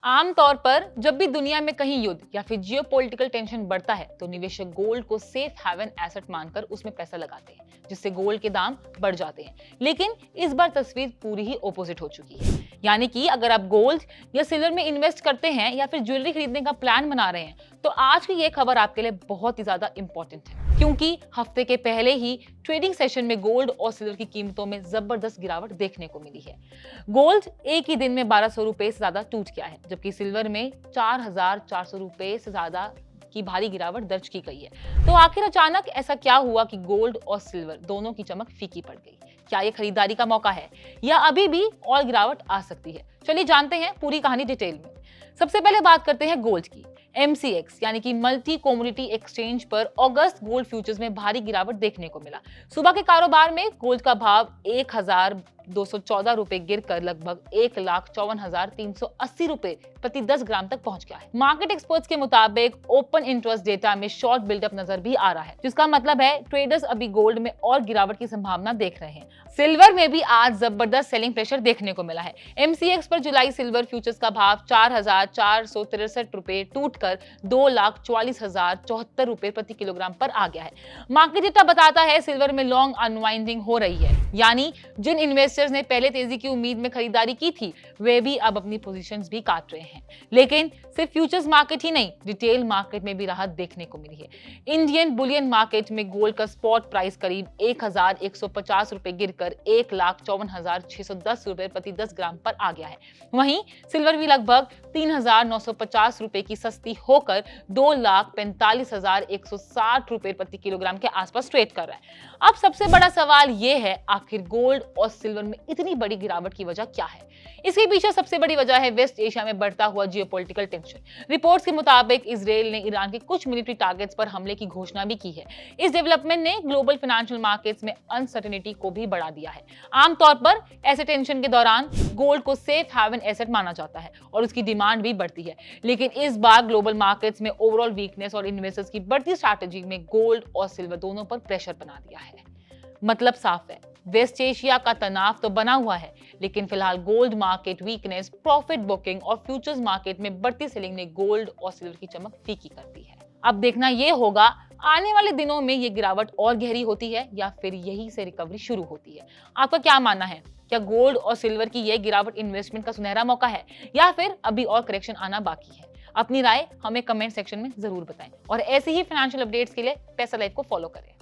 आमतौर पर जब भी दुनिया में कहीं युद्ध या फिर जियोपॉलिटिकल टेंशन बढ़ता है तो निवेशक गोल्ड को सेफ हेवन एसेट मानकर उसमें पैसा लगाते हैं, जिससे गोल्ड के दाम बढ़ जाते हैं। लेकिन इस बार तस्वीर पूरी ही ऑपोजिट हो चुकी है। यानी कि अगर आप गोल्ड या सिल्वर में इन्वेस्ट करते हैं या फिर ज्वेलरी खरीदने का प्लान बना रहे हैं तो आज की ये खबर आपके लिए बहुत ही ज्यादा इंपॉर्टेंट है, क्योंकि हफ्ते के पहले ही ट्रेडिंग सेशन में गोल्ड और सिल्वर की कीमतों में जबरदस्त गिरावट देखने को मिली है। गोल्ड एक ही दिन में 1200 रुपए से ज्यादा टूट गया है, जबकि सिल्वर में 4400 रुपए से ज्यादा की भारी गिरावट दर्ज की गई है। तो आखिर अचानक ऐसा क्या हुआ कि गोल्ड और सिल्वर दोनों की चमक फीकी पड़ गई? क्या ये खरीदारी का मौका है या अभी भी और गिरावट आ सकती है? चलिए जानते हैं पूरी कहानी डिटेल में। सबसे पहले बात करते हैं गोल्ड की। MCX यानी कि मल्टी कमोडिटी एक्सचेंज पर अगस्त गोल्ड फ्यूचर्स में भारी गिरावट देखने को मिला। सुबह के कारोबार में गोल्ड का भाव 1214 रुपए गिरकर लगभग 1,54,380 रुपए प्रति 10 ग्राम तक पहुंच गया है। मार्केट एक्सपर्ट्स के मुताबिक ओपन इंटरेस्ट डेटा में शॉर्ट बिल्डअप नजर भी आ रहा है, जिसका मतलब है ट्रेडर्स अभी गोल्ड में और गिरावट की संभावना देख रहे हैं। सिल्वर में भी आज जबरदस्त सेलिंग प्रेशर देखने को मिला है। MCX पर जुलाई सिल्वर फ्यूचर्स का भाव 4,463 रुपए टूटकर 2,44,074 रुपए प्रति किलोग्राम पर आ गया है। मार्केट डेटा बताता है सिल्वर में लॉन्ग अनवाइंडिंग हो रही है, यानी जिन इन्वेस्टर्स ने पहले तेजी की उम्मीद में खरीदारी की थी वे भी अब अपनी पोजीशंस भी काट रहे हैं। लेकिन सिर्फ फ्यूचर्स मार्केट ही नहीं, रिटेल मार्केट में भी राहत देखने को मिली है। इंडियन बुलियन मार्केट में गोल्ड का स्पॉट प्राइस करीब 1,150 रुपए गिरकर 1,54,610 रुपए प्रति 10 ग्राम पर आ गया है। वहीं सिल्वर भी लगभग 3,950 रुपए की सस्ती होकर 2,45,160 रुपए प्रति किलोग्राम के आसपास ट्रेड कर रहा है। अब सबसे बड़ा सवाल यह है, आखिर गोल्ड और सिल्वर में इतनी बड़ी गिरावट की वजह क्या है? इसके पीछे सबसे बड़ी वजह है वेस्ट एशिया में बढ़ता हुआ जियोपॉलिटिकल टेंशन। रिपोर्ट्स के मुताबिक इजराइल ने ईरान के कुछ मिलिट्री टारगेट्स पर हमले की घोषणा भी की है। इस डेवलपमेंट ने ग्लोबल फाइनेंशियल मार्केट्स में अनसर्टेनिटी को भी बढ़ा दिया है। आमतौर पर ऐसे टेंशन के दौरान गोल्ड को सेफ हेवन एसेट माना जाता है और उसकी डिमांड भी बढ़ती है। लेकिन इस बार ग्लोबल मार्केट्स में ओवरऑल वीकनेस और इन्वेस्टर्स की बढ़ती स्ट्रैटेजी में गोल्ड और सिल्वर दोनों पर प्रेशर बना दिया है। मतलब साफ है, वेस्ट एशिया का तनाव तो बना हुआ है, लेकिन फिलहाल gold market weakness, profit booking और फ्यूचर्स मार्केट में बढ़ती सेलिंग ने गोल्ड और सिल्वर की चमक फीकी कर दी है। अब देखना यह होगा आने वाले दिनों में ये गिरावट और गहरी होती है या फिर यही से रिकवरी शुरू होती है। आपका क्या मानना है? क्या गोल्ड और सिल्वर की यह गिरावट इन्वेस्टमेंट का सुनहरा मौका है या फिर अभी और करेक्शन आना बाकी है? अपनी राय हमें कमेंट सेक्शन में जरूर बताएं और ऐसे ही फाइनेंशियल अपडेट्स के लिए पैसा लाइफ को फॉलो करें।